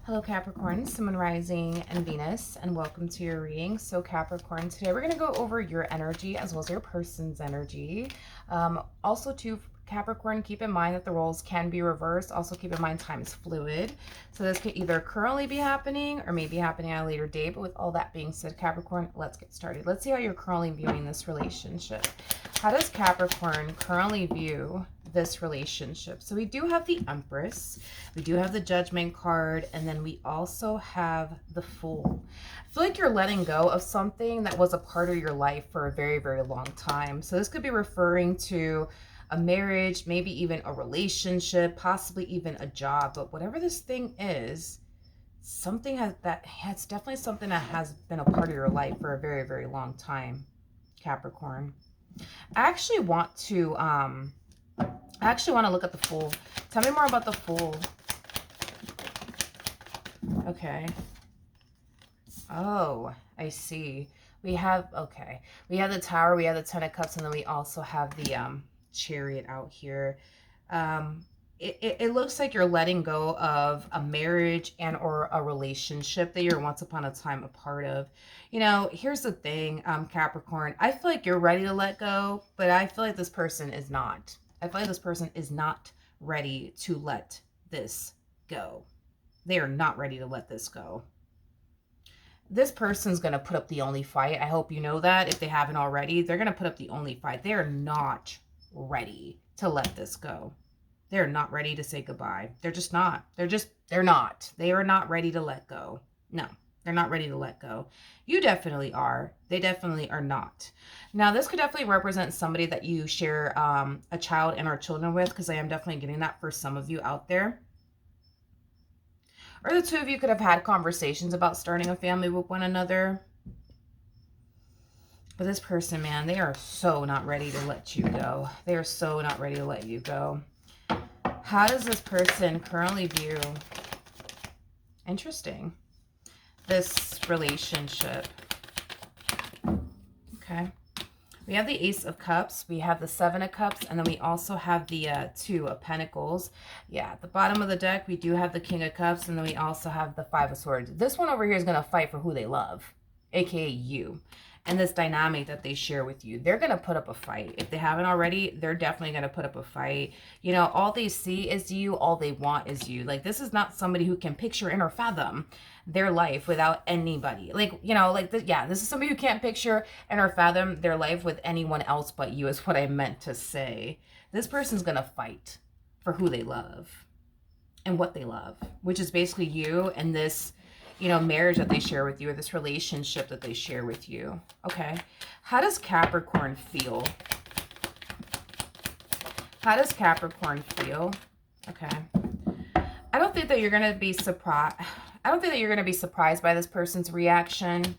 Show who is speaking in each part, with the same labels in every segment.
Speaker 1: Hello Capricorn, Sun, Moon, Rising, and Venus, and welcome to your reading. So Capricorn, today we're going to go over your energy as well as your person's energy. Also too, Capricorn, keep in mind that the roles can be reversed. Also keep in mind time is fluid. So this could either currently be happening or maybe happening at a later date. But with all that being said, Capricorn, let's get started. Let's see how you're currently viewing this relationship. How does Capricorn currently view this relationship? So we do have the Empress, we do have the Judgment card, and then we also have the Fool. I feel like you're letting go of something that was a part of your life for a very, very long time. So this could be referring to a marriage, maybe even a relationship, possibly even a job. But whatever this thing is, it's definitely something that has been a part of your life for a very, very long time, Capricorn. I actually want to look at the Fool. Tell me more about the Fool. Okay. Oh, I see. We have the Tower, we have the Ten of Cups, and then we also have the Chariot out here. It looks like you're letting go of a marriage and or a relationship that you're once upon a time a part of. You know, here's the thing, Capricorn. I feel like you're ready to let go, but I feel like this person is not. I feel like this person is not ready to let this go. They are not ready to let this go. This person's going to put up the only fight. I hope you know that. If they haven't already, they're going to put up the only fight. They are not ready to let this go. They're not ready to say goodbye. They're just not. They're not. They are not ready to let go. No, they're not ready to let go. You definitely are. They definitely are not. Now, this could definitely represent somebody that you share a child and or children with, because I am definitely getting that for some of you out there. Or the two of you could have had conversations about starting a family with one another. But this person, man, they are so not ready to let you go. They are so not ready to let you go. How does this person currently view, interesting, this relationship? Okay. We have the Ace of Cups, we have the Seven of Cups, and then we also have the Two of Pentacles. Yeah, at the bottom of the deck, we do have the King of Cups, and then we also have the Five of Swords. This one over here is going to fight for who they love, aka you. And this dynamic that they share with you, they're going to put up a fight. If they haven't already, they're definitely going to put up a fight. You know, all they see is you. All they want is you. Like, this is not somebody who can picture and or fathom their life without anybody. Like, you know, like, this is somebody who can't picture and or fathom their life with anyone else but you, is what I meant to say. This person's going to fight for who they love and what they love, which is basically you and this, you know, marriage that they share with you, or this relationship that they share with you. Okay. How does Capricorn feel? How does Capricorn feel? Okay. I don't think that you're going to be surprised. I don't think that you're going to be surprised by this person's reaction.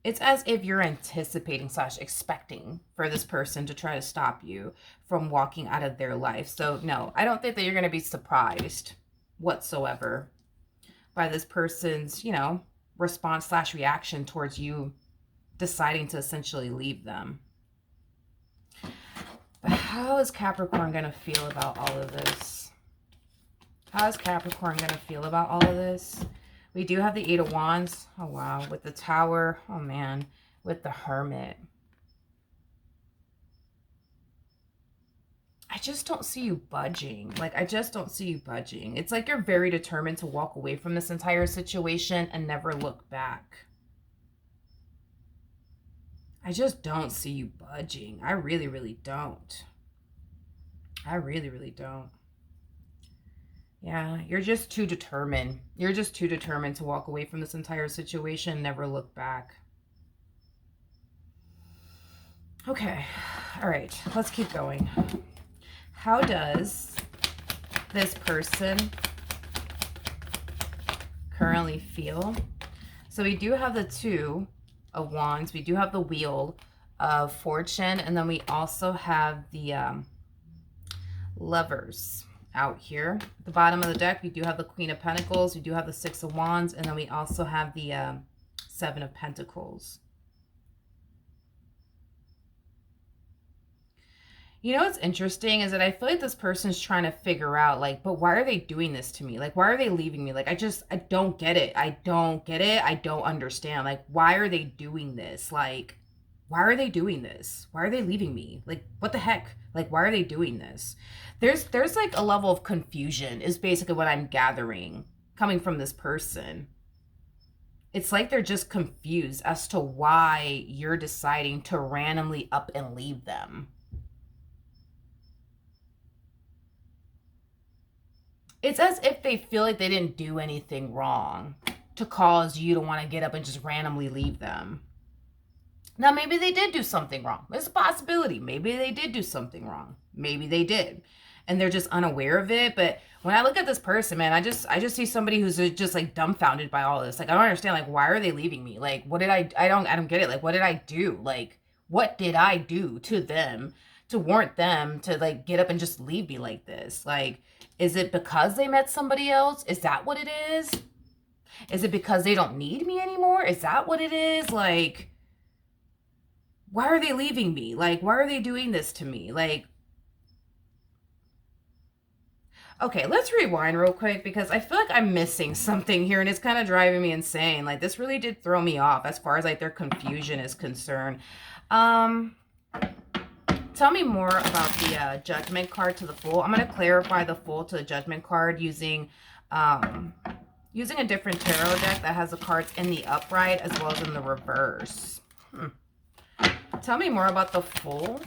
Speaker 1: It's as if you're anticipating / expecting for this person to try to stop you from walking out of their life. So no, I don't think that you're going to be surprised whatsoever by this person's, you know, response / reaction towards you deciding to essentially leave them. But how is Capricorn going to feel about all of this? How is Capricorn going to feel about all of this? We do have the Eight of Wands. Oh, wow. With the Tower. Oh, man. With the Hermit. I just don't see you budging. Like, I just don't see you budging. It's like you're very determined to walk away from this entire situation and never look back. I just don't see you budging. I really, really don't. I really, really don't. Yeah, you're just too determined. You're just too determined to walk away from this entire situation and never look back. Okay. All right. Let's keep going. How does this person currently feel? So we do have the Two of Wands. We do have the Wheel of Fortune. And then we also have the Lovers out here. At the bottom of the deck, we do have the Queen of Pentacles. We do have the Six of Wands. And then we also have the Seven of Pentacles. You know what's interesting is that I feel like this person's trying to figure out, like, but why are they doing this to me? Like, why are they leaving me? Like, I don't get it. I don't get it. I don't understand. Like, why are they doing this? Like, why are they doing this? Why are they leaving me? Like, what the heck? Like, why are they doing this? There's like a level of confusion is basically what I'm gathering coming from this person. It's like they're just confused as to why you're deciding to randomly up and leave them. It's as if they feel like they didn't do anything wrong to cause you to want to get up and just randomly leave them. Now, maybe they did do something wrong. There's a possibility. Maybe they did do something wrong. Maybe they did. And they're just unaware of it. But when I look at this person, man, I just see somebody who's just like dumbfounded by all this. Like, I don't understand. Like, why are they leaving me? Like, what did I don't get it. Like, what did I do? Like, what did I do to them to warrant them to like get up and just leave me like this? Like, is it because they met somebody else? Is that what it is? Is it because they don't need me anymore? Is that what it is? Like, why are they leaving me? Like, why are they doing this to me? Like, okay, let's rewind real quick because I feel like I'm missing something here and it's kind of driving me insane. Like, this really did throw me off as far as like their confusion is concerned. Tell me more about the Judgment card to the Fool. I'm going to clarify the Fool to the Judgment card using a different tarot deck that has the cards in the upright as well as in the reverse. Tell me more about the Fool.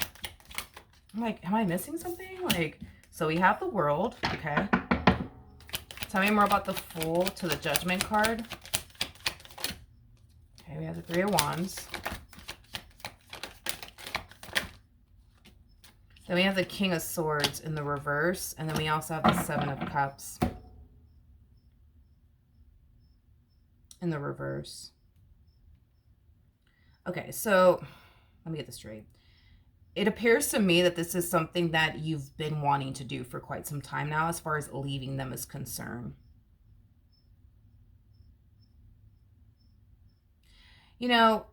Speaker 1: I'm like, am I missing something? Like, so we have the World, okay. Tell me more about the Fool to the Judgment card. Okay, we have the Three of Wands. Then we have the King of Swords in the reverse. And then we also have the Seven of Cups in the reverse. Okay, so let me get this straight. It appears to me that this is something that you've been wanting to do for quite some time now as far as leaving them is concerned. You know,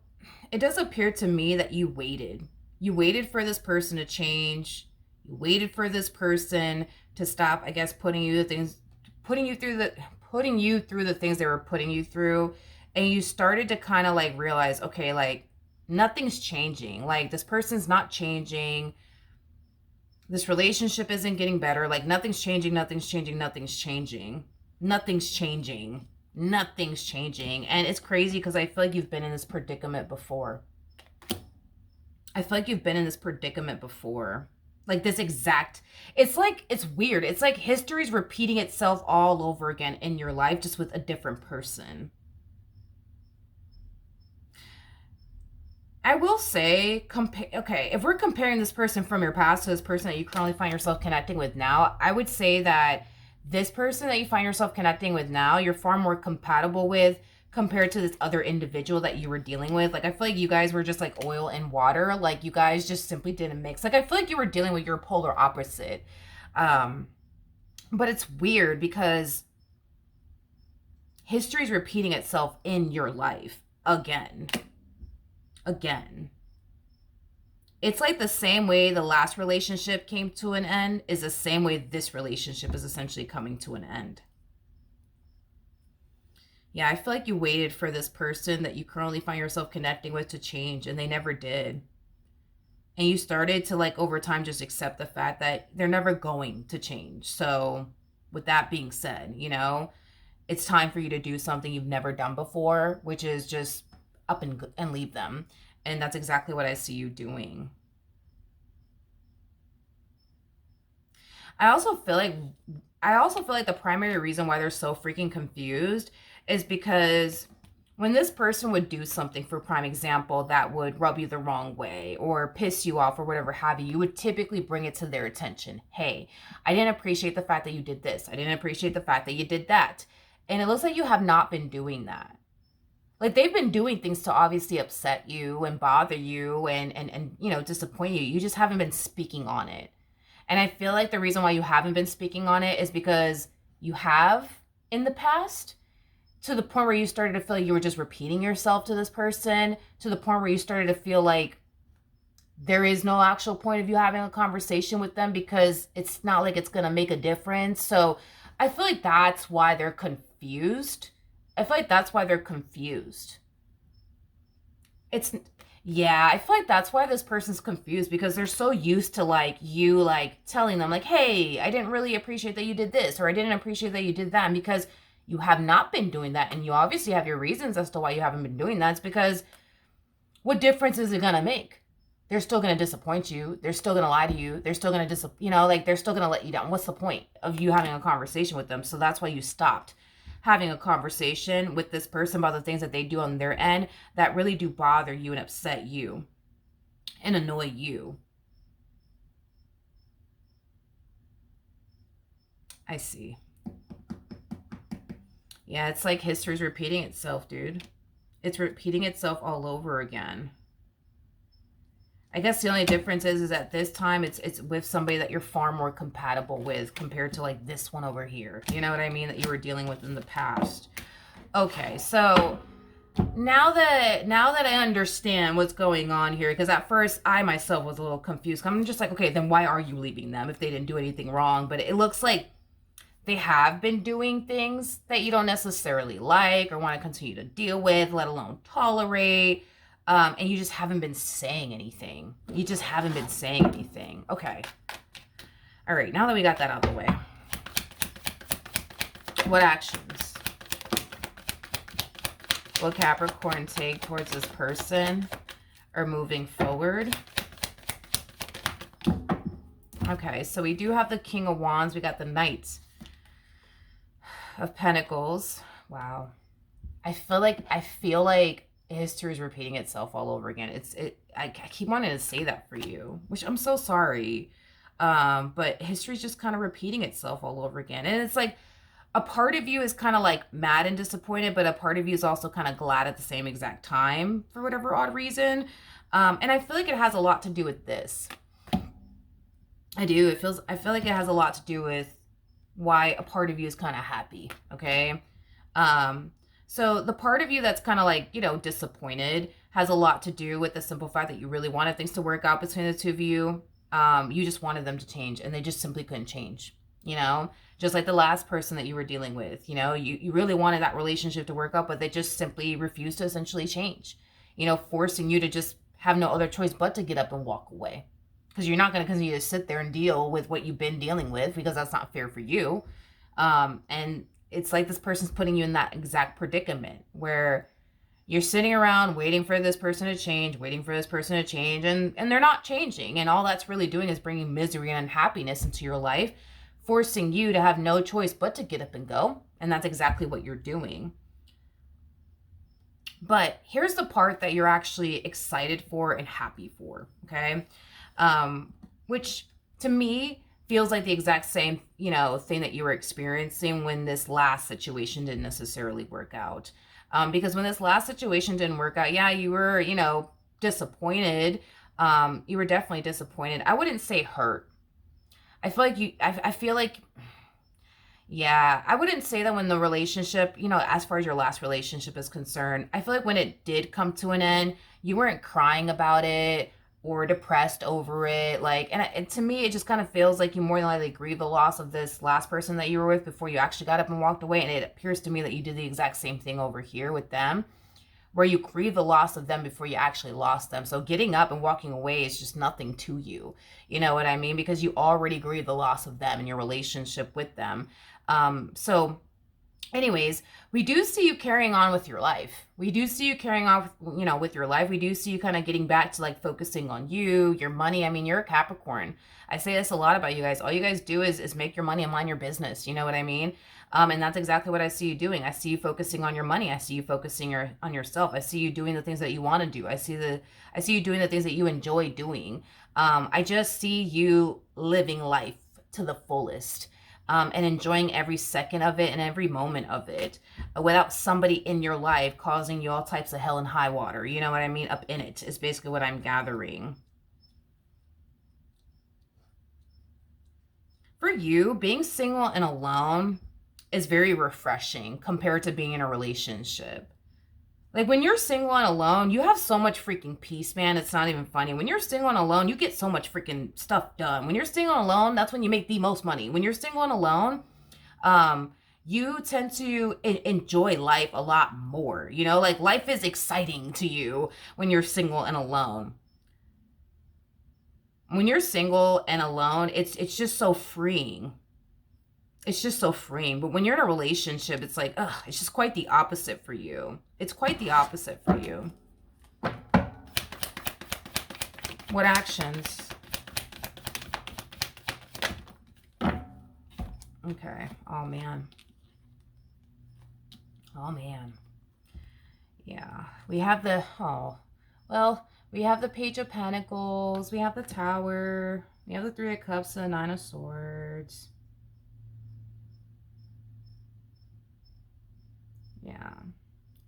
Speaker 1: it does appear to me that you waited. You waited for this person to change. You waited for this person to stop, I guess, putting you through the things they were putting you through. And you started to kind of like realize, okay, like nothing's changing. Like this person's not changing. This relationship isn't getting better. Like nothing's changing, nothing's changing, nothing's changing. Nothing's changing. Nothing's changing. And it's crazy because I feel like you've been in this predicament before. Like this exact, it's like, it's weird. It's like history's repeating itself all over again in your life, just with a different person. I will say, okay, if we're comparing this person from your past to this person that you currently find yourself connecting with now, I would say that this person that you find yourself connecting with now, you're far more compatible with compared to this other individual that you were dealing with. Like, I feel like you guys were just like oil and water. Like, you guys just simply didn't mix. Like, I feel like you were dealing with your polar opposite. But it's weird because history is repeating itself in your life again. It's like the same way the last relationship came to an end is the same way this relationship is essentially coming to an end. Yeah, I feel like you waited for this person that you currently find yourself connecting with to change, and they never did. And you started to, like, over time just accept the fact that they're never going to change. So with that being said, you know, it's time for you to do something you've never done before, which is just up and leave them. And that's exactly what I see you doing. I also feel like the primary reason why they're so freaking confused is because when this person would do something, for prime example, that would rub you the wrong way or piss you off or whatever have you, you would typically bring it to their attention. Hey, I didn't appreciate the fact that you did this. I didn't appreciate the fact that you did that. And it looks like you have not been doing that. Like, they've been doing things to obviously upset you and bother you and you know, disappoint you. You just haven't been speaking on it. And I feel like the reason why you haven't been speaking on it is because you have in the past, to the point where you started to feel like you were just repeating yourself to this person, to the point where you started to feel like there is no actual point of you having a conversation with them because it's not like it's going to make a difference. So I feel like that's why they're confused. I feel like that's why they're confused. It's yeah, I feel like that's why this person's confused because they're so used to like you like telling them like, "Hey, I didn't really appreciate that you did this," or "I didn't appreciate that you did that," and because you have not been doing that and you obviously have your reasons as to why you haven't been doing that. It's because what difference is it going to make? They're still going to disappoint you. They're still going to lie to you. They're still going to like they're still going to let you down. What's the point of you having a conversation with them? So that's why you stopped having a conversation with this person about the things that they do on their end that really do bother you and upset you and annoy you. I see. Yeah, it's like history's repeating itself, dude. It's repeating itself all over again. I guess the only difference is at this time it's with somebody that you're far more compatible with compared to like this one over here. You know what I mean? That you were dealing with in the past. Okay, so now that I understand what's going on here, because at first I myself was a little confused. I'm just like, okay, then why are you leaving them if they didn't do anything wrong? But it looks like they have been doing things that you don't necessarily like or want to continue to deal with, let alone tolerate. And you just haven't been saying anything. You just haven't been saying anything. Okay. All right. Now that we got that out of the way, what actions will Capricorn take towards this person or moving forward? Okay. So we do have the King of Wands. We got the Knight of Pentacles. Wow. I feel like history is repeating itself all over again. I keep wanting to say that for you, which I'm so sorry. But history's just kind of repeating itself all over again. And it's like a part of you is kind of like mad and disappointed, but a part of you is also kind of glad at the same exact time for whatever odd reason. And I feel like it has a lot to do with this. I do. I feel like it has a lot to do with why a part of you is kind of happy. Okay. So the part of you that's kind of like, disappointed has a lot to do with the simple fact that you really wanted things to work out between the two of you. You just wanted them to change and they just simply couldn't change, just like the last person that you were dealing with, you really wanted that relationship to work out, but they just simply refused to essentially change, forcing you to just have no other choice but to get up and walk away. Because you're not going to continue to sit there and deal with what you've been dealing with because that's not fair for you. And it's like this person's putting you in that exact predicament where you're sitting around waiting for this person to change, and they're not changing. And all that's really doing is bringing misery and unhappiness into your life, forcing you to have no choice but to get up and go. And that's exactly what you're doing. But here's the part that you're actually excited for and happy for, okay? Which to me feels like the exact same, thing that you were experiencing when this last situation didn't necessarily work out. Because when this last situation didn't work out, yeah, you were, disappointed. You were definitely disappointed. I wouldn't say hurt. I feel like, yeah, I wouldn't say that when the relationship, as far as your last relationship is concerned, I feel like when it did come to an end, you weren't crying about it or depressed over it. And to me, it just kind of feels like you more than likely grieve the loss of this last person that you were with before you actually got up and walked away. And it appears to me that you did the exact same thing over here with them, where you grieve the loss of them before you actually lost them. So getting up and walking away is just nothing to you. You know what I mean? Because you already grieved the loss of them and your relationship with them. So anyways, we do see you carrying on with your life. We do see you carrying on, with your life. We do see you kind of getting back to like focusing on you, your money. I mean, you're a Capricorn. I say this a lot about you guys. All you guys do is make your money and mind your business. You know what I mean? And that's exactly what I see you doing. I see you focusing on your money. I see you focusing on yourself. I see you doing the things that you want to do. I see you doing the things that you enjoy doing. I just see you living life to the fullest. And enjoying every second of it and every moment of it without somebody in your life causing you all types of hell and high water. You know what I mean? Up in it is basically what I'm gathering. For you, being single and alone is very refreshing compared to being in a relationship. Like when you're single and alone, you have so much freaking peace, man. It's not even funny. When you're single and alone, you get so much freaking stuff done. When you're single and alone, that's when you make the most money. When you're single and alone, um, you tend to enjoy life a lot more. You know, like life is exciting to you when you're single and alone. When you're single and alone, it's just so freeing. It's just so freeing. But when you're in a relationship, it's like, ugh, it's just quite the opposite for you. It's quite the opposite for you. What actions? Okay. Oh, man. Oh, man. Yeah. We have the, oh, well, we have the Page of Pentacles. We have the Tower. We have the Three of Cups and the Nine of Swords. Yeah.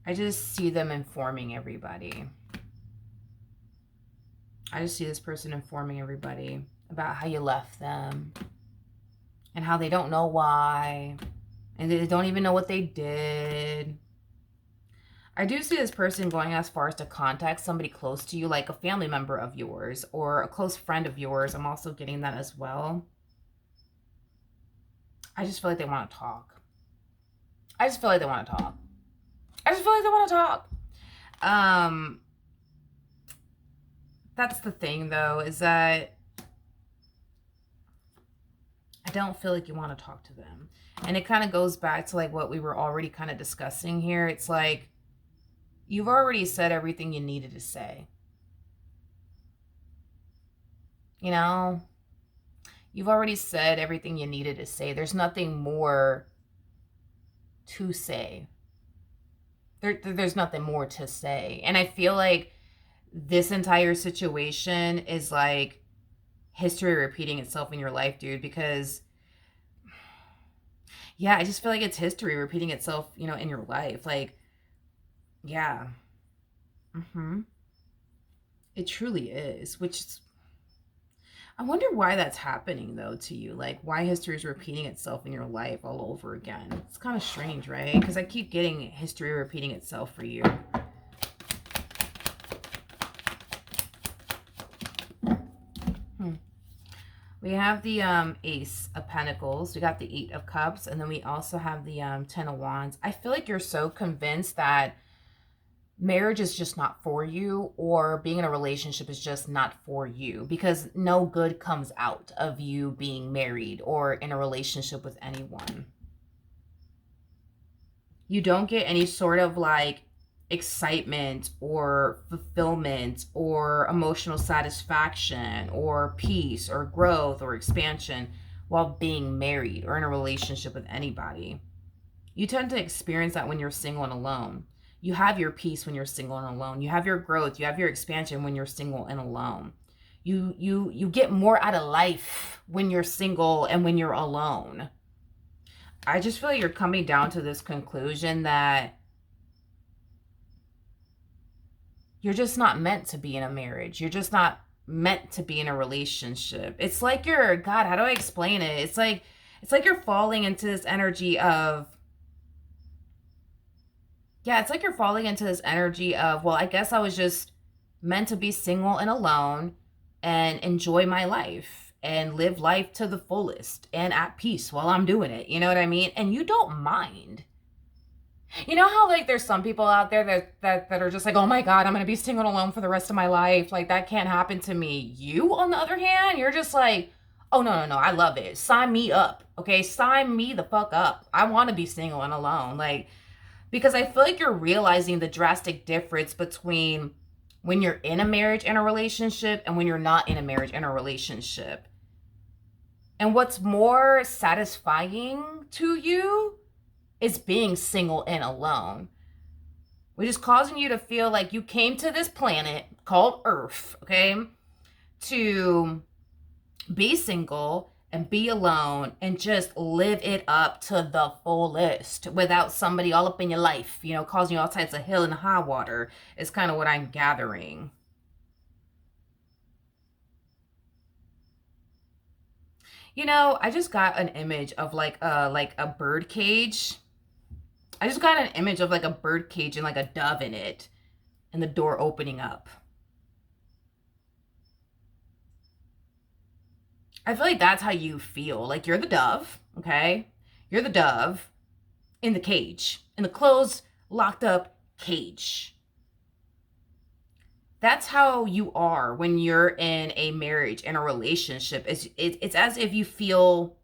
Speaker 1: I just see them informing everybody. I just see this person informing everybody about how you left them and how they don't know why and they don't even know what they did. I do see this person going as far as to contact somebody close to you, like a family member of yours or a close friend of yours. I'm also getting that as well. I just feel like they want to talk. I just feel like they want to talk. I just feel like they want to talk. That's the thing, though, is that I don't feel like you want to talk to them. And it kind of goes back to like what we were already kind of discussing here. It's like you've already said everything you needed to say. You know, you've already said everything you needed to say. There's nothing more to say. There's nothing more to say. And I feel like this entire situation is like history repeating itself in your life, dude, because yeah, I just feel like it's history repeating itself, you know, in your life. Like, yeah. It truly is, which is, I wonder why that's happening though to you. Like why history is repeating itself in your life all over again. It's kind of strange, right? Because I keep getting history repeating itself for you. We have the Ace of Pentacles. We got the Eight of Cups. And then we also have the Ten of Wands. I feel like you're so convinced that marriage is just not for you, or being in a relationship is just not for you, because no good comes out of you being married or in a relationship with anyone. You don't get any sort of like excitement or fulfillment or emotional satisfaction or peace or growth or expansion while being married or in a relationship with anybody. You tend to experience that when you're single and alone. You have your peace when you're single and alone. You have your growth, you have your expansion when you're single and alone. You get more out of life when you're single and when you're alone. I just feel like you're coming down to this conclusion that you're just not meant to be in a marriage. You're just not meant to be in a relationship. It's like you're, God, how do I explain it? It's like you're falling into this energy of, yeah, it's like you're falling into this energy of, well, I guess I was just meant to be single and alone and enjoy my life and live life to the fullest and at peace while I'm doing it. You know what I mean? And you don't mind. You know how like there's some people out there that are just like, oh my God, I'm gonna be single and alone for the rest of my life. Like that can't happen to me. You, on the other hand, you're just like, oh no, I love it. Sign me up. Okay, sign me the fuck up. I want to be single and alone. Like, because I feel like you're realizing the drastic difference between when you're in a marriage and a relationship and when you're not in a marriage and a relationship. And what's more satisfying to you is being single and alone, which is causing you to feel like you came to this planet called Earth, okay, to be single and be alone and just live it up to the fullest without somebody all up in your life, you know, causing you all types of hell and high water is kind of what I'm gathering. You know, I just got an image of like a bird cage. I just got an image of like a bird cage and like a dove in it and the door opening up. I feel like that's how you feel. Like you're the dove, okay? You're the dove in the cage, in the closed, locked up cage. That's how you are when you're in a marriage, in a relationship. It's as if you feel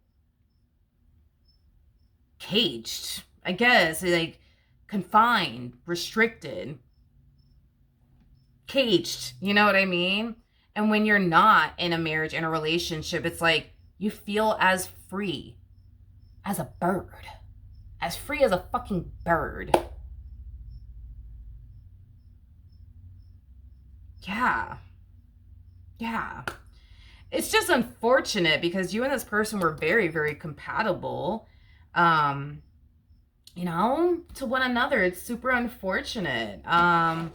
Speaker 1: caged, I guess, like confined, restricted, caged. You know what I mean? And when you're not in a marriage, in a relationship, it's like you feel as free as a bird, as free as a fucking bird. Yeah. Yeah. It's just unfortunate because you and this person were very, very compatible, um, to one another. It's super unfortunate. Well,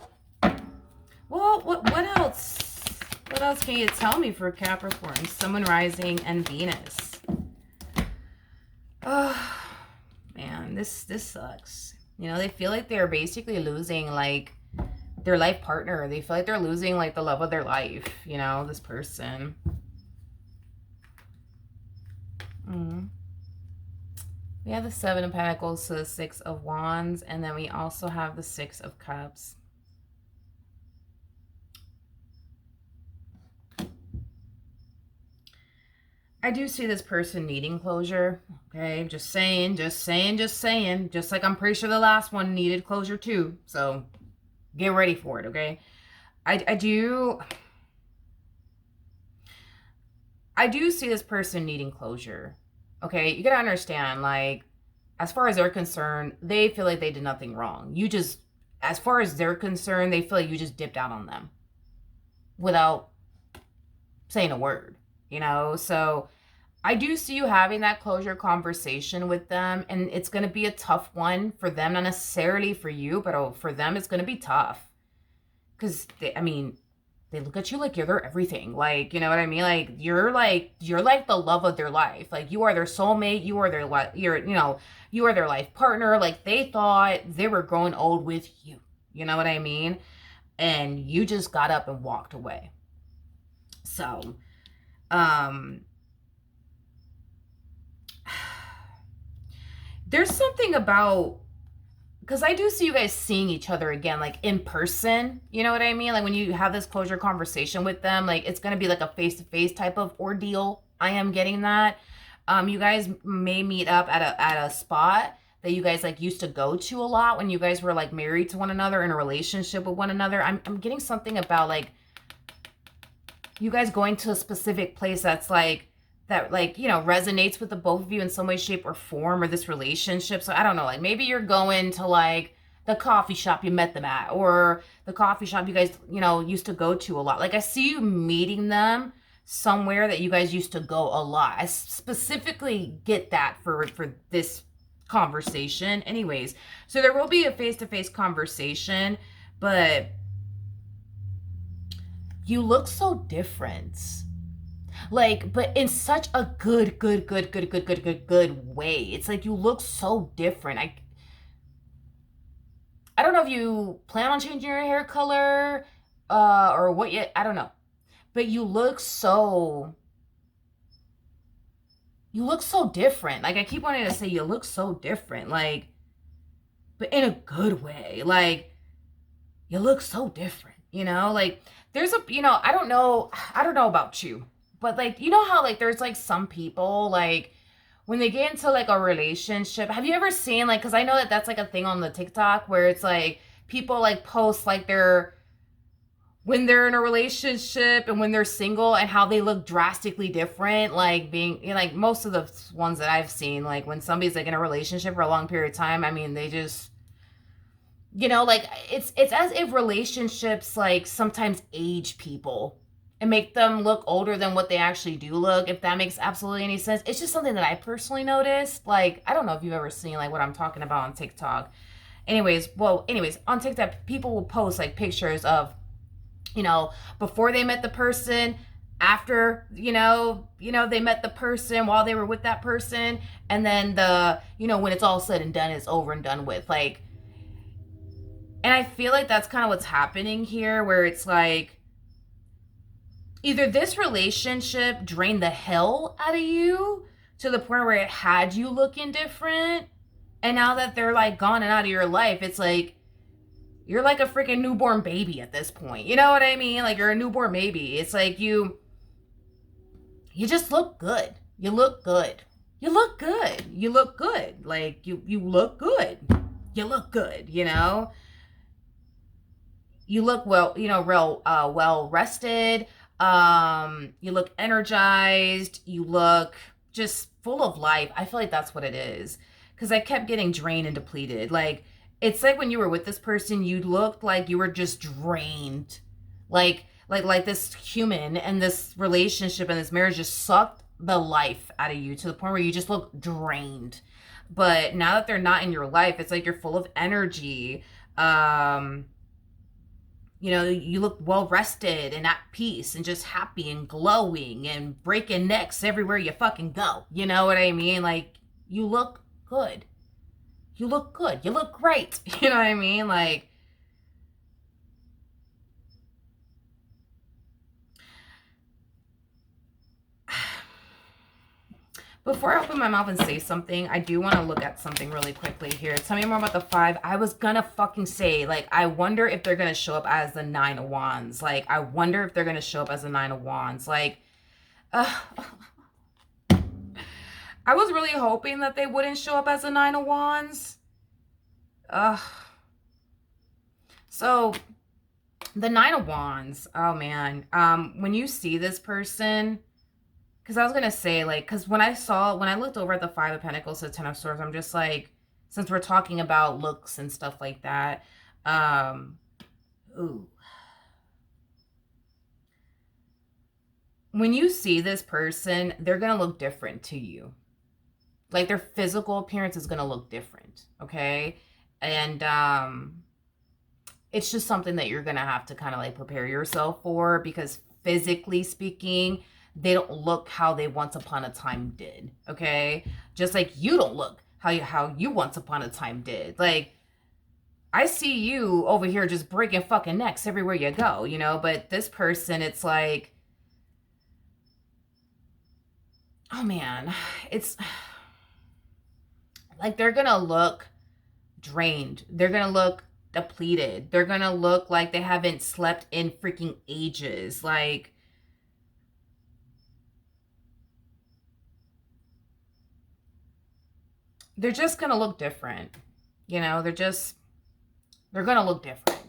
Speaker 1: what else? What else can you tell me for Capricorn, Sun, Moon, Rising, and Venus? Oh, man, this sucks. They feel like they're basically losing, like, their life partner. They feel like they're losing, like, the love of their life, this person. We have the Seven of Pentacles, so the Six of Wands, and then we also have the Six of Cups. I do see this person needing closure. Okay, just saying. Just like I'm pretty sure the last one needed closure too. So get ready for it, okay? I do see this person needing closure. Okay, you gotta understand, like, as far as they're concerned, they feel like they did nothing wrong. As far as they're concerned, they feel like you just dipped out on them without saying a word, So I do see you having that closure conversation with them, and it's going to be a tough one for them, not necessarily for you, but for them, it's going to be tough. Because, they look at you like you're their everything. Like, you know what I mean? Like, you're like the love of their life. Like, you are their soulmate. You are their life partner. Like, they thought they were growing old with you. You know what I mean? And you just got up and walked away. So, there's something about, because I do see you guys seeing each other again, like in person. You know what I mean? Like when you have this closure conversation with them, like it's going to be like a face-to-face type of ordeal. I am getting that. You guys may meet up at a spot that you guys like used to go to a lot when you guys were like married to one another, in a relationship with one another. I'm getting something about like you guys going to a specific place that resonates with the both of you in some way, shape, or form, or this relationship. So I don't know, like maybe you're going to like the coffee shop you met them at, or the coffee shop you guys, used to go to a lot. Like I see you meeting them somewhere that you guys used to go a lot. I specifically get that for this conversation. Anyways, so there will be a face-to-face conversation, but you look so different. Like, but in such a good way. It's like you look so different. I don't know if you plan on changing your hair color or what yet. I don't know. But you look so different. Like I keep wanting to say you look so different. Like, but in a good way. Like, you look so different, Like there's I don't know about you. But like, how like there's like some people like when they get into like a relationship, have you ever seen like, because I know that that's like a thing on the TikTok where it's like people like post like when they're in a relationship and when they're single and how they look drastically different, like being like most of the ones that I've seen, like when somebody's like in a relationship for a long period of time, they just like it's as if relationships like sometimes age people and make them look older than what they actually do look, if that makes absolutely any sense. It's just something that I personally noticed. Like, I don't know if you've ever seen like what I'm talking about on TikTok. Anyways, on TikTok, people will post like pictures of, before they met the person after, they met the person while they were with that person, and then when it's all said and done, it's over and done with. Like, and I feel like that's kind of what's happening here, where it's like either this relationship drained the hell out of you to the point where it had you looking different, and now that they're like gone and out of your life, it's like you're like a freaking newborn baby at this point. You know what I mean? Like, you're a newborn baby. It's like you just look good. You look good. You look good. You look good. Like, you look good. You look good, You look well, real well rested. You look energized. You look just full of life. I feel like that's what it is. Cuz I kept getting drained and depleted. Like, it's like when you were with this person, you looked like you were just drained. Like this human and this relationship and this marriage just sucked the life out of you to the point where you just look drained. But now that they're not in your life, it's like you're full of energy. You look well rested and at peace and just happy and glowing and breaking necks everywhere you fucking go. You know what I mean? Like, you look good. You look good. You look great. You know what I mean? Like, before I open my mouth and say something, I do want to look at something really quickly here. Tell me more about the 5. I was gonna fucking say, like, I wonder if they're gonna show up as the 9 of Wands. Like, I wonder if they're gonna show up as the 9 of Wands. Like, I was really hoping that they wouldn't show up as the 9 of Wands. So, the 9 of Wands, oh man. When you see this person, because I was gonna say, like, because when I looked over at the 5 of Pentacles to 10 of Swords, I'm just like, since we're talking about looks and stuff like that, ooh. When you see this person, they're gonna look different to you. Like, their physical appearance is gonna look different, okay? And it's just something that you're gonna have to kind of like prepare yourself for, because physically speaking, they don't look how they once upon a time did, okay? Just like you don't look how you once upon a time did. Like, I see you over here just breaking fucking necks everywhere you go, but this person, it's like, oh man, it's like they're gonna look drained. They're gonna look depleted. They're gonna look like they haven't slept in freaking ages. Like, they're just gonna look different. They're gonna look different.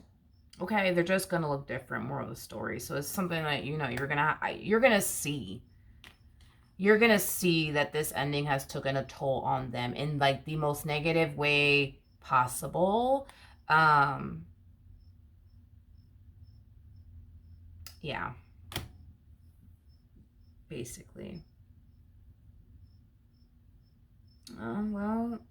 Speaker 1: Okay, they're just gonna look different. More of the story. So it's something that you're gonna see. You're gonna see that this ending has taken a toll on them in like the most negative way possible. Yeah. Basically. Well,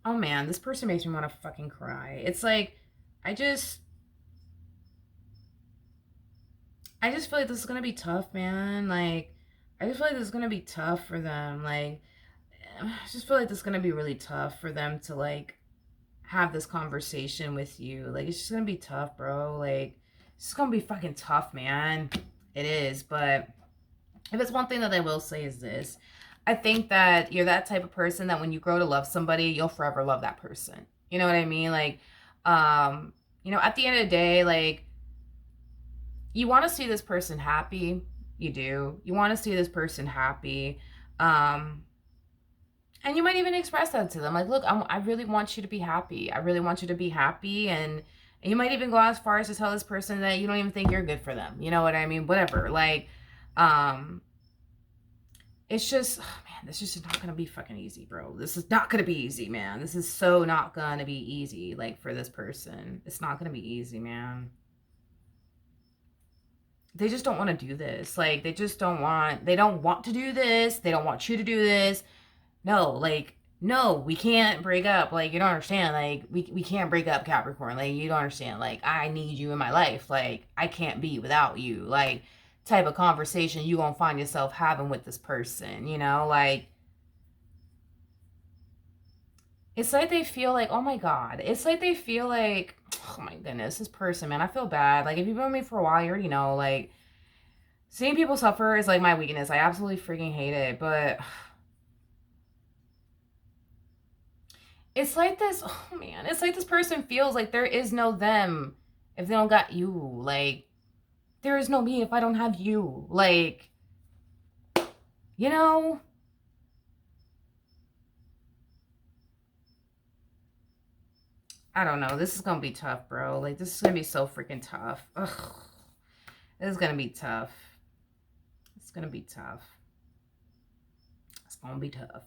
Speaker 1: oh man, this person makes me want to fucking cry. It's like, I just feel like this is gonna be tough, man. Like, I just feel like this is gonna be tough for them. Like, I just feel like this is gonna be really tough for them to like have this conversation with you. Like, it's just gonna be tough, bro. Like, it's just gonna be fucking tough, man. It is. But if it's one thing that I will say is this: I think that you're that type of person that when you grow to love somebody, you'll forever love that person. You know what I mean? Like, at the end of the day, like, you want to see this person happy. You do. You want to see this person happy. And you might even express that to them. Like, look, I really want you to be happy. I really want you to be happy. And you might even go as far as to tell this person that you don't even think you're good for them. You know what I mean? Whatever. Like, it's just, oh man, this is just not going to be fucking easy, bro. This is not going to be easy, man. This is so not going to be easy, like, for this person. It's not going to be easy, man. They just don't want to do this. They don't want to do this. They don't want you to do this. No, like, no, we can't break up. Like, you don't understand. Like, we can't break up, Capricorn. Like, you don't understand. Like, I need you in my life. Like, I can't be without you. Like, type of conversation you gonna find yourself having with this person, you know? Like, it's like they feel like, oh my God. It's like they feel like, oh my goodness, this person, man, I feel bad. Like, if you've been with me for a while, you already know. Like, seeing people suffer is like my weakness. I absolutely freaking hate it. But it's like this, oh man, it's like this person feels like there is no them if they don't got you. Like, there is no me if I don't have you. Like, you know, I don't know. This is gonna be tough, bro. Like, this is gonna be so freaking tough. Ugh. This is gonna be tough. It's gonna be tough. It's gonna be tough.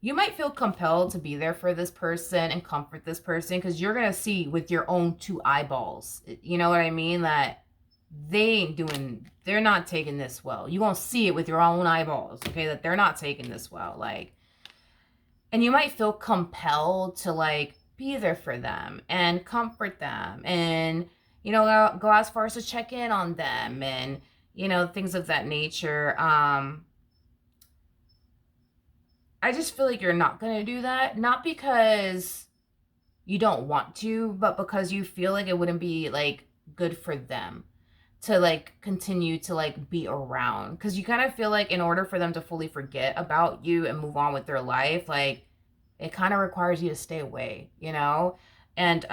Speaker 1: You might feel compelled to be there for this person and comfort this person because you're gonna see with your own two eyeballs. You know what I mean? That they're not taking this well. You won't see it with your own eyeballs, okay? That they're not taking this well. Like, and you might feel compelled to like be there for them and comfort them and, you know, go as far as to check in on them and, you know, things of that nature. I just feel like you're not going to do that. Not because you don't want to, but because you feel like it wouldn't be like good for them to like continue to like be around. Because you kind of feel like in order for them to fully forget about you and move on with their life, like it kind of requires you to stay away, you know? And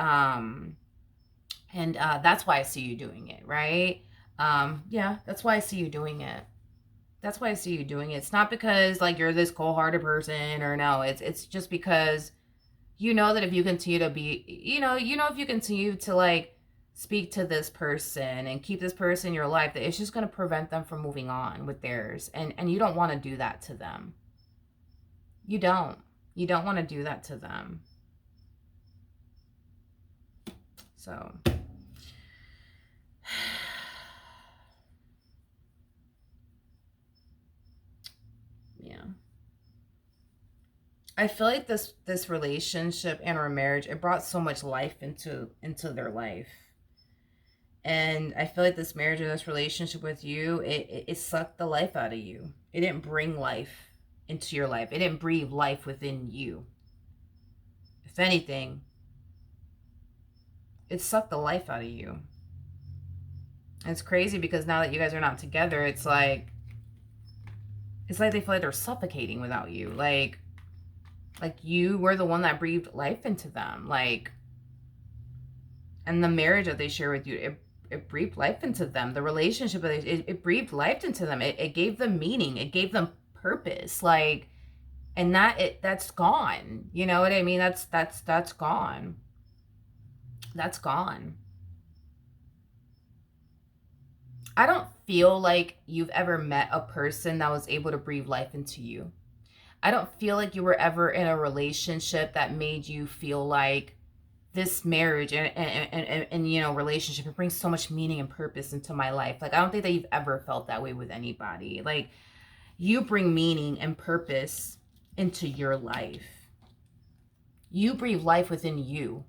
Speaker 1: that's why I see you doing it, right? Yeah, that's why I see you doing it. That's why I see you doing it. It's not because like you're this cold-hearted person or no, it's just because you know that if you continue to be, if you continue to like speak to this person and keep this person in your life, that it's just going to prevent them from moving on with theirs. And you don't want to do that to them. You don't. You don't want to do that to them. So yeah. I feel like this relationship and our marriage, it brought so much life into their life. And I feel like this marriage or this relationship with you, it sucked the life out of you. It didn't bring life into your life. It didn't breathe life within you. If anything, it sucked the life out of you. And it's crazy because now that you guys are not together, it's like they feel like they're suffocating without you. Like you were the one that breathed life into them. Like, and the marriage that they share with you, it breathed life into them. The relationship, it breathed life into them. It gave them meaning. It gave them purpose. Like, and that's gone. You know what I mean? That's gone. That's gone. I don't feel like you've ever met a person that was able to breathe life into you. I don't feel like you were ever in a relationship that made you feel like this marriage and you know, relationship, it brings so much meaning and purpose into my life. Like, I don't think that you've ever felt that way with anybody. Like, you bring meaning and purpose into your life. You breathe life within you.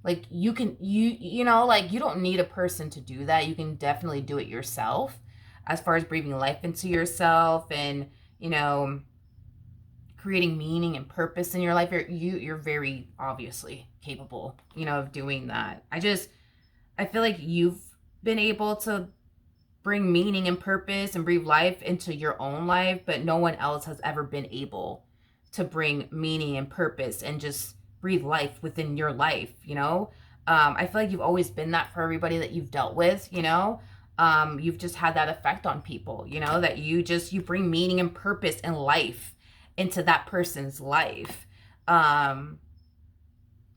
Speaker 1: Like, you know, like, you don't need a person to do that. You can definitely do it yourself as far as breathing life into yourself and, you know, creating meaning and purpose in your life. You're very obviously capable, you know, of doing that. I feel like you've been able to bring meaning and purpose and breathe life into your own life, but no one else has ever been able to bring meaning and purpose and just breathe life within your life, you know? I feel like you've always been that for everybody that you've dealt with, you know? You've just had that effect on people, you know, that you bring meaning and purpose and life into that person's life. But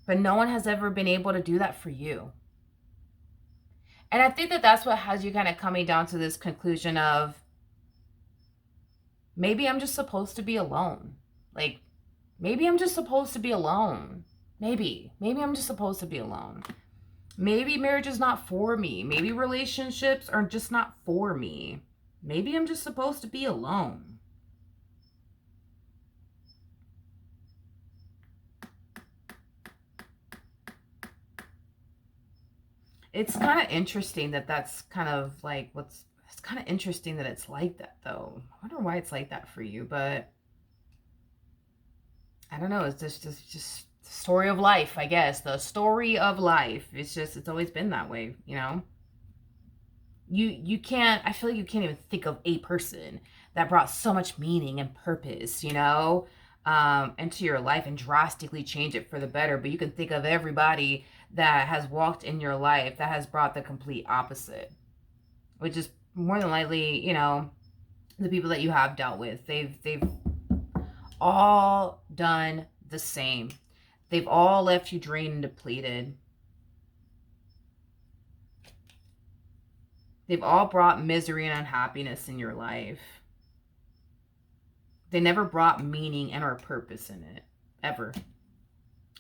Speaker 1: no one has ever been able to do that for you. And I think that that's what has you kind of coming down to this conclusion of, maybe I'm just supposed to be alone. Like, maybe I'm just supposed to be alone. Maybe I'm just supposed to be alone. Maybe marriage is not for me. Maybe relationships are just not for me. Maybe I'm just supposed to be alone. It's kind of interesting that that's kind of like it's kind of interesting that it's like that though. I wonder why it's like that for you, but I don't know. It's just the story of life, I guess. The story of life. It's always been that way, you know? You can't, I feel like you can't even think of a person that brought so much meaning and purpose, you know, into your life and drastically change it for the better. But you can think of everybody that has walked in your life that has brought the complete opposite, which is more than likely, you know, the people that you have dealt with. They've all done the same. They've all left you drained and depleted. They've all brought misery and unhappiness in your life. They never brought meaning and or purpose in it. Ever.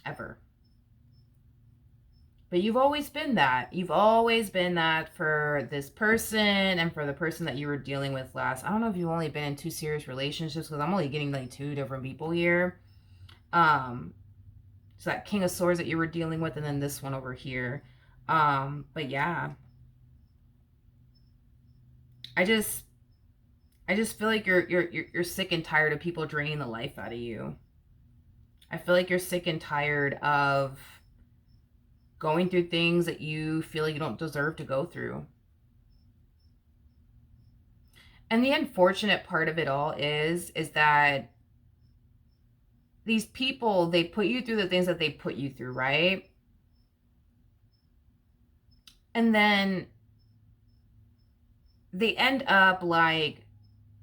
Speaker 1: Ever. But you've always been that. You've always been that for this person and for the person that you were dealing with last. I don't know if you've only been in 2 serious relationships because I'm only getting like 2 different people here. So that King of Swords that you were dealing with and then this one over here. But yeah. I just feel like you're sick and tired of people draining the life out of you. I feel like you're sick and tired of going through things that you feel like you don't deserve to go through. And the unfortunate part of it all is that these people, they put you through the things that they put you through, right? And then they end up like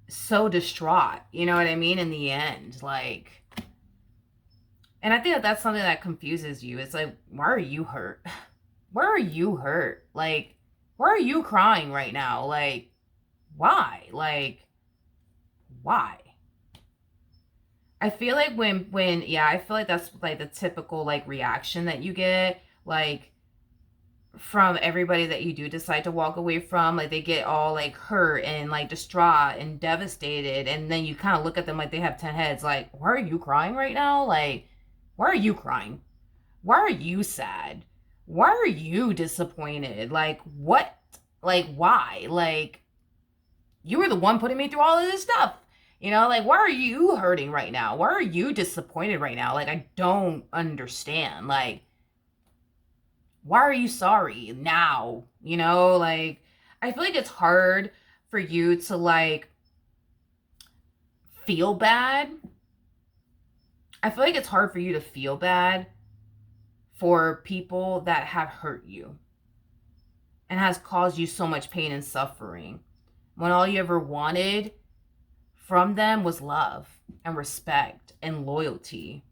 Speaker 1: so distraught, you know what I mean, in the end, like. And I think that that's something that confuses you. It's like, why are you hurt? Why are you hurt? Like, why are you crying right now? Like, why? Like, why? I feel like when yeah, I feel like that's like the typical like reaction that you get, like from everybody that you do decide to walk away from. Like they get all like hurt and like distraught and devastated, and then you kind of look at them like they have 10 heads. Like, why are you crying right now? Like, why are you crying? Why are you sad? Why are you disappointed? Like, what? Like, why? Like, you were the one putting me through all of this stuff. You know, like, why are you hurting right now? Why are you disappointed right now? Like, I don't understand. Like, why are you sorry now? You know, like, I feel like it's hard for you to, like, feel bad. I feel like it's hard for you to feel bad for people that have hurt you and has caused you so much pain and suffering when all you ever wanted from them was love and respect and loyalty.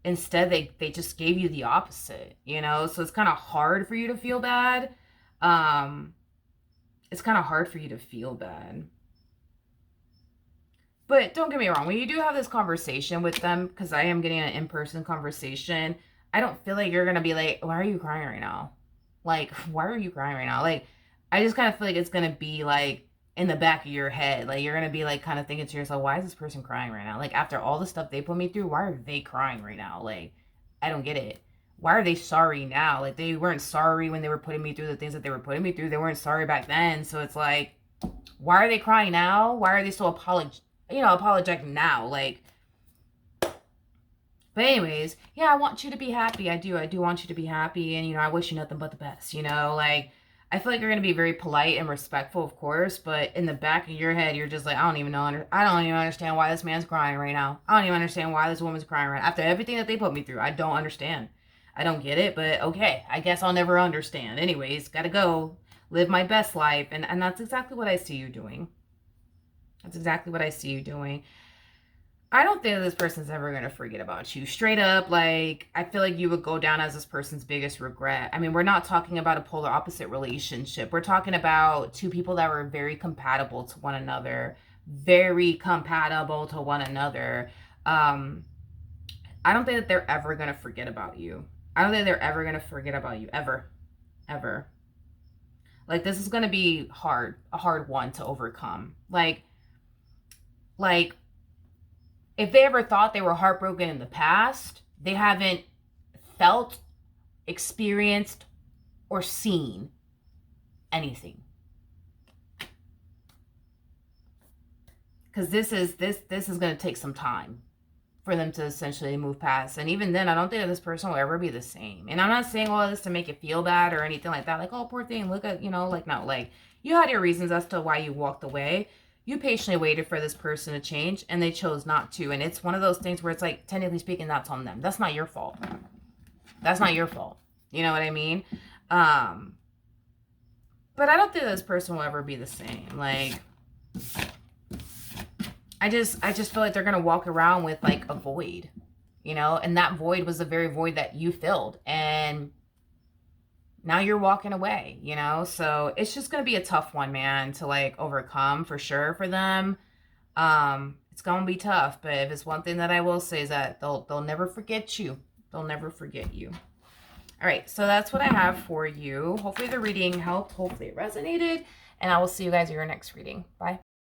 Speaker 1: Instead, they just gave you the opposite, you know? So it's kind of hard for you to feel bad. It's kind of hard for you to feel bad. But don't get me wrong, when you do have this conversation with them, because I am getting an in-person conversation, I don't feel like you're going to be like, why are you crying right now? Like, why are you crying right now? Like, I just kind of feel like it's going to be like in the back of your head. Like, you're going to be like kind of thinking to yourself, why is this person crying right now? Like, after all the stuff they put me through, why are they crying right now? Like, I don't get it. Why are they sorry now? Like, they weren't sorry when they were putting me through the things that they were putting me through. They weren't sorry back then. So it's like, why are they crying now? Why are they so apologetic now? Like, but anyways, yeah, I want you to be happy. I do want you to be happy. And, I wish you nothing but the best, like, I feel like you're going to be very polite and respectful, of course, but in the back of your head, you're just like, I don't even understand why this man's crying right now. I don't even understand why this woman's crying right now. After everything that they put me through, I don't understand. I don't get it, but okay, I guess I'll never understand. Anyways, gotta go live my best life. And that's exactly what I see you doing. That's exactly what I see you doing. I don't think that this person's ever going to forget about you. Straight up, like, I feel like you would go down as this person's biggest regret. I mean, we're not talking about a polar opposite relationship. We're talking about 2 people that were very compatible to one another. Very compatible to one another. I don't think that they're ever going to forget about you. I don't think they're ever going to forget about you. Ever. Ever. Like, this is going to be hard. A hard one to overcome. Like, if they ever thought they were heartbroken in the past, they haven't felt, experienced, or seen anything. Because this is going to take some time for them to essentially move past. And even then, I don't think that this person will ever be the same. And I'm not saying all this to make it feel bad or anything like that. Like, oh, poor thing, look at, like, no, like, you had your reasons as to why you walked away. You patiently waited for this person to change, and they chose not to. And it's one of those things where it's like, technically speaking, that's on them. That's not your fault. That's not your fault. You know what I mean? But I don't think this person will ever be the same. Like, I just feel like they're going to walk around with like a void, and that void was the very void that you filled. And now you're walking away, so it's just going to be a tough one, man, to like overcome for sure for them. It's going to be tough, but if it's one thing that I will say is that they'll never forget you. They'll never forget you. All right, so that's what I have for you. Hopefully the reading helped. Hopefully it resonated, and I will see you guys in your next reading. Bye.